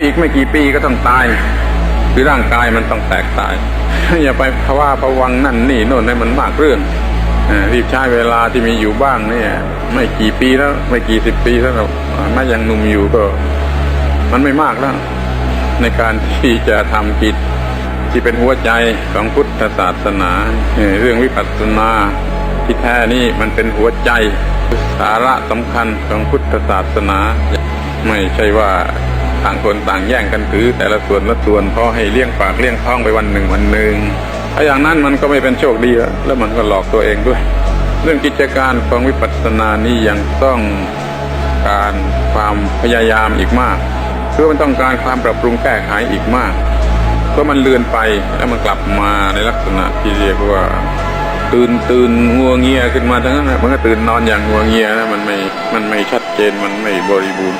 อีกไม่กี่ปีก็ต้องตายคือร่างกายมันต้องแตกตายอย่าไปภาวะผวังนั่นนี่โน่นให้มันมากเรื่องรีบใช้เวลาที่มีอยู่บ้างเนี่ยไม่กี่ปีแล้วไม่กี่สิบปีแล้วเราแม้ยังหนุ่มอยู่ก็มันไม่มากแล้วในการที่จะทำกิจที่เป็นหัวใจของพุทธศาสนาเรื่องวิปัสสนาที่แท้นี่มันเป็นหัวใจสาระสำคัญของพุทธศาสนาไม่ใช่ว่าต่างคนต่างแย่งกันถือแต่ละส่วนละส่วนพอให้เลี้ยงปากเลี้ยงท้องไปวันหนึ่งถ้าอย่างนั้นมันก็ไม่เป็นโชคดีแล้วมันก็หลอกตัวเองด้วยเรื่องกิจการของวิปัสสนานี่ยังต้องการความพยายามอีกมากคือมันต้องการความปรับปรุงแก้ไขอีกมากเพราะมันเลือนไปแล้วมันกลับมาในลักษณะที่เรียกว่าตื่นงัวเงียขึ้นมาทั้งนั้นมันก็ตื่นนอนอย่างงัวเงียนะมันไม่ชัดเจนมันไม่บริบูรณ์